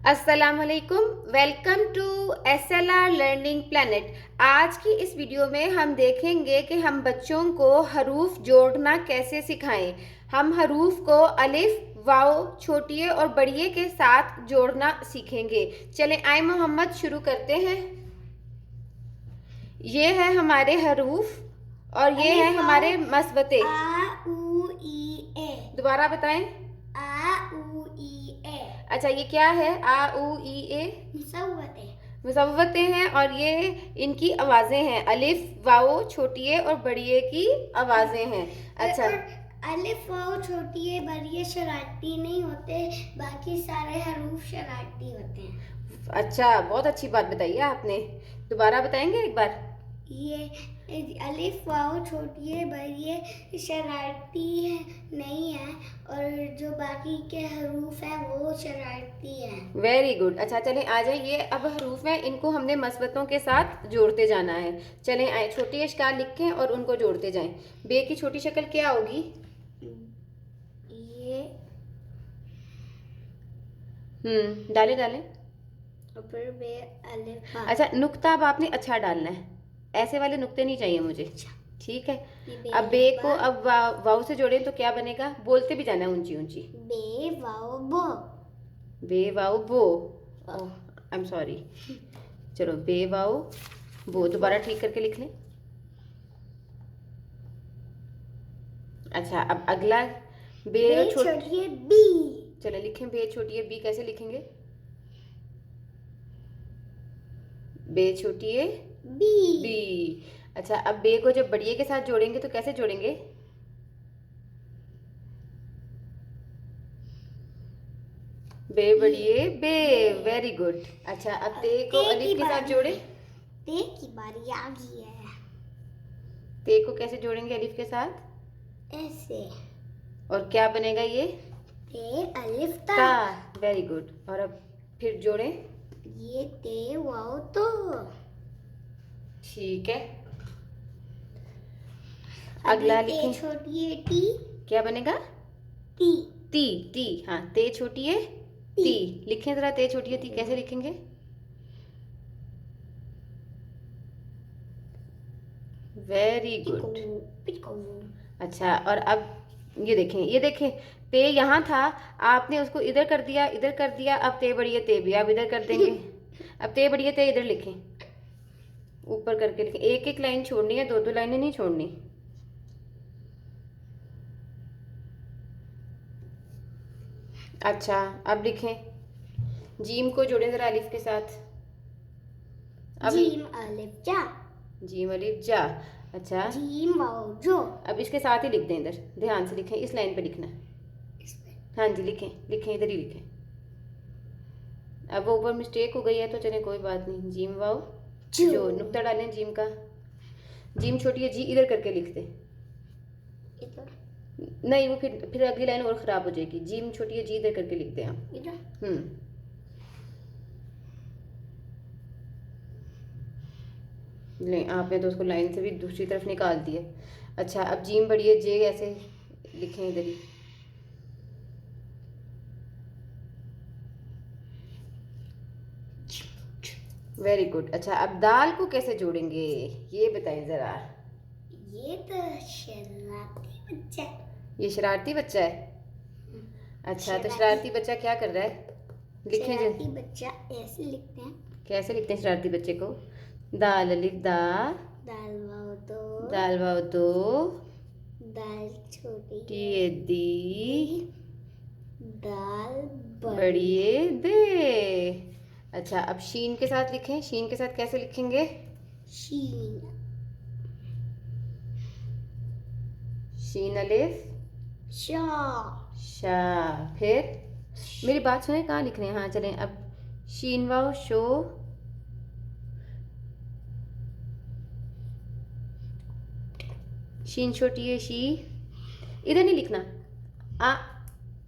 अस्सलाम वालेकुम। Welcome to SLR learning planet. आज की इस वीडियो में हम देखेंगे कि हम बच्चों को हरूफ जोड़ना कैसे सिखाएं। हम हरूफ को अलिफ वाओ छोटिए और बड़िए के साथ जोड़ना सीखेंगे। चलें आए मोहम्मद शुरू करते हैं। ये है हमारे हरूफ और ये है हमारे मस्बते। आ उ ई ए। दोबारा बताएं। आ उ ई ए। अच्छा ये क्या है? आ उ ई ए मुसव्वतें हैं और ये इनकी आवाजें हैं। अलिफ वाओ छोटिए और बड़िए की आवाजें हैं। अच्छा अलिफ वाओ छोटिए बड़िए शरारती नहीं होते, बाकी सारे हरूफ शरारती होते हैं। अच्छा बहुत अच्छी बात बताई है आपने। दोबारा बताएंगे एक बार। ये अलिफ वाओ छोटिए बड़िए शरारती है नहीं है, और जो बाकी के हरूफ हैं वो शरारती हैं। Very good. अच्छा चलें आ जाए। ये अब हरूफ हैं, इनको हमने मस्बतों के साथ जोड़ते जाना है। चलें आए, छोटी अशकाल लिखें और उनको जोड़ते जाएं। बे की छोटी शक्ल क्या होगी? ये डालें डालें। ऊपर बे अलिफ। अच्छा नुक्ता अब आपने अच्छा डालना है, ऐसे वाले नुक्ते नहीं चाहिए मुझे। ठीक है। अब बे को अब वाव से जोड़ें तो क्या बनेगा? बोलते भी जाना है ऊंची ऊंची। बे वाओ बो। बे वाओ बो। I am sorry. चलो बे वाओ बो दोबारा ठीक करके लिख लें। अच्छा अब अगला बे छोटिए बी। चलो लिखें बे छोटी है बी। कैसे लिखेंगे? बे छोटी है बी। बी। अच्छा अब बे को जब बड़िए के साथ जोड़ेंगे तो कैसे जोड़ेंगे? बे बड़िए बे। Very good. अच्छा अब ते को अलिफ के साथ जोड़े। ते की बारी आ गई है। ते को कैसे जोड़ेंगे अलिफ के साथ? ऐसे। और क्या बनेगा ये? ते अलिफ ता। Very good. और अब फिर जोड़ें। ये ते वाओ तो। ठीक है। अगला लिखें। छोटी है टी। क्या बनेगा? टी। ती ती। हाँ ते छोटी है ती। लिखें जरा ते छोटी है ती कैसे लिखेंगे? Very good. अच्छा और अब ये देखें ते यहाँ था, आपने उसको इधर कर दिया। अब ते बड़ी है ते भी आप इधर कर देंगे। अब ते बड़ी है ते इधर लिखें, ऊपर करके लिखें। एक एक लाइन छोड़नी है, दो दो लाइनें नहीं छोड़नी। अच्छा अब लिखें। जीम को जोड़ें जरा अलिफ के साथ। अब जीम अलिफ जा। जीम अलिफ जा। अच्छा जीम वाओ जो। अब इसके साथ ही लिख दें, इधर ध्यान से लिखें, इस लाइन पे लिखना है। हाँ जी लिखें इधर ही लिखें। अब वो ऊपर मिस्टेक हो गई है तो चलें कोई बात नहीं। जीम वाओ जो नुक्ता डालें जीम का। जीम छोटी है जी इधर करके लिख दें। नहीं वो फिर अगली लाइन और ख़राब हो जाएगी। जीम छोटी है जी इधर करके लिख दें आप। नहीं आपने तो उसको लाइन से भी दूसरी तरफ निकाल दिया। अच्छा अब जीम बड़ी है जे ऐसे लिखें इधर ही। Very good. अच्छा अब दाल को कैसे जोड़ेंगे ये बताएं ज़रा। ये तो शरारती बच्चा है। ये शरारती बच्चा है। अच्छा तो शरारती बच्चा क्या कर रहा है? लिखें। शरारती बच्चा ऐसे लिखते हैं। कैसे लिखते हैं शरारती बच्चे को? दाल अलिफ दा। दाल वाओ दो। दाल वाओ दो। दाल छोटी टी दी। दाल बड़िए दे। अच्छा अब शीन के साथ लिखें। शीन के साथ कैसे लिखेंगे? शीन। शीन अलिफ शा। शा। फिर मेरी बात सुने, कहाँ लिख रहे हैं? हाँ चलें अब शीन वाओ शो। शीन छोटी है शी। इधर नहीं लिखना।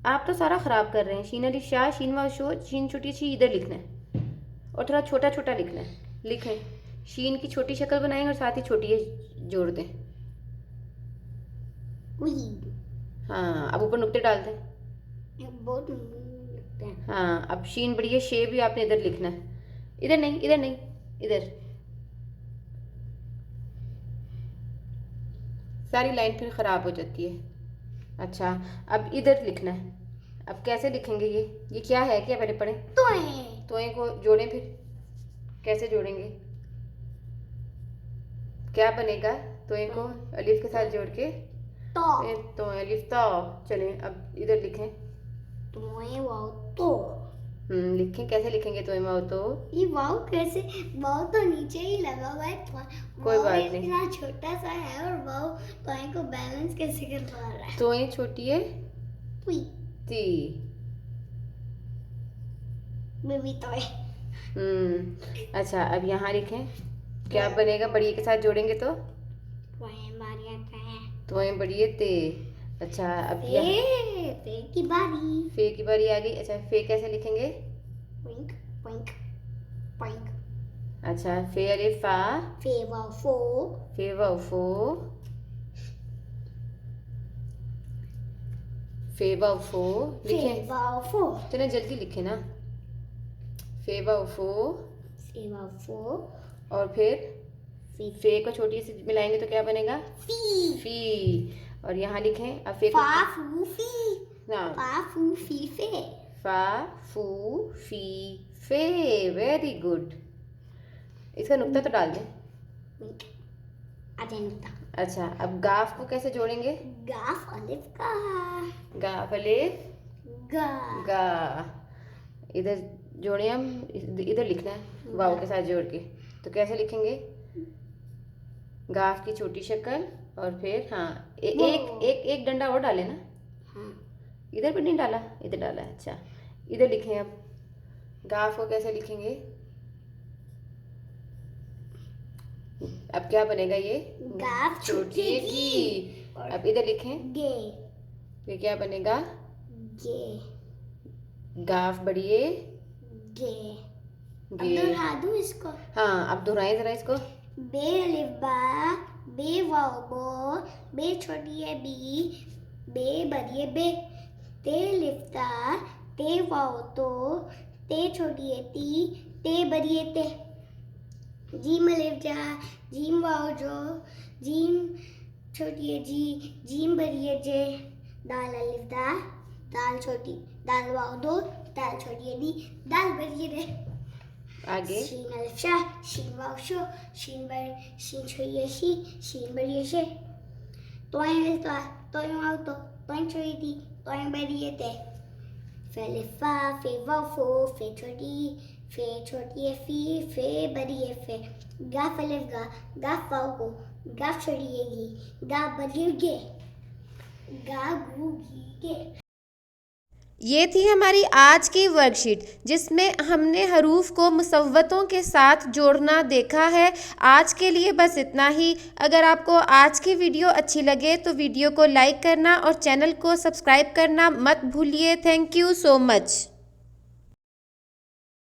आप तो सारा ख़राब कर रहे हैं। शीन अलिफ शाह शीन वाओ शो शीन छोटी शी इधर लिखना है और थोड़ा छोटा छोटा लिखना है। लिखें। शीन की छोटी शक्ल बनाएंगे और साथ ही छोटी है जोड़ दें। हाँ अब ऊपर नुक्ते डाल दें। सकते हैं। हाँ, अब शीन बड़ी है, शे भी आपने इधर लिखना है, इधर नहीं, इधर नहीं, इधर। सारी लाइन फिर ख़राब हो जाती है। अच्छा, अब इधर लिखना है। अब कैसे लिखेंगे ये क्या है, क्या पहले पढ़ें? तोए को जोड़ें, फिर कैसे जोड़ेंगे? क्या बनेगा? तोए को अलिफ के साथ जोड़ के तो अलिफ तो। चलें अब इधर लिखें। तोए वाओ तो। लिखें, कैसे लिखेंगे तोए वाओ तो? ये वाओ कैसे? वाओ तो नीचे ही लगा हुआ है। कोई वाओ बात नहीं। इतना छोटा सा है और वाओ तोए को बैलेंस कैसे कर पा रहा है? तोए छोटी है, तुई ती। बेबी तोए। अच्छा, अब यहाँ लिखें, क्या बनेगा? बड़ी के साथ जोड़ेंगे तो तोए मारिया तोए। तोए बड़ी है ते। अच्छा, अब फे की बारी। फे की बारी आ गई। अच्छा, फे कैसे लिखेंगे? Poink, poink, poink. अच्छा, फे अलिफ फा, फे वाओ फो। फे वाओ फो, फे वाओ फो फे लिखें। वाओ फो। चलो जल्दी लिखें ना। फे वाओ फो, फे वाओ फो। और फिर फे फे को छोटी से मिलाएंगे तो क्या बनेगा? फी। फी। और यहाँ लिखें अब फे को। फा फू फी। हाँ, फा फू फी फे। फा फू फी फे। Very good. इसका नुक्ता तो डाल दें। Wink. आजा नुक्ता। अच्छा, अब गाफ को कैसे जोड़ेंगे? गाफ अलिफ का। गाफ अलिफ गा। गा। इधर जोड़े हम, इधर लिखना है वाव के साथ जोड़ के। तो कैसे लिखेंगे? गाफ की छोटी शक्ल और फिर हाँ एक डंडा और डाले ना। हाँ। इधर भी नहीं डाला, इधर डाला है। अच्छा, इधर लिखें अब। गाफ को कैसे लिखेंगे? अब क्या बनेगा ये? गाफ छोटी की। अब इधर लिखें, गे। ये क्या बनेगा? गे। गाफ बढ़िए गे। गे। अब दोहरा दूं इसको। हाँ, अब दोहराएं जरा इसको। बे अलिफ बा। बे वाओ बो। बे छोटी है बी। बे बड़ी है बे। ते अलिफ ता। ते वाओ तो। ते छोटी है ती। ते बड़ी है ते। जीम अलिफ जा। जीम वाओ जो। जीम छोटी है जी। जीम बड़ी है जे। दाल अलिफ दा। दाल छोटी। दाल वाओ दो। दाल छोटी है दी। दाल बड़ी है दे। आगे शीन अलिफ शा। शीन वाओ शो। शीन छोटी है शी। शीन बड़ी है शे। तोए अलिफ ता। तोए वाओ तो। तोए छोटी दी। तोए बड़ी है ते। फे अलिफ फा। फे वाओ फो। फे छोटी है फी। फे बड़ी है फे। गाफ अलिफ गा। गाफ वाओ गो। गाफ छोटी है गी। गा बड़ी है गे। गा गू गी गे। ये थी हमारी आज की वर्कशीट, जिसमें हमने हरूफ को मुसव्वतों के साथ जोड़ना देखा है। आज के लिए बस इतना ही। अगर आपको आज की वीडियो अच्छी लगे तो वीडियो को लाइक करना और चैनल को सब्सक्राइब करना मत भूलिए। Thank you so much.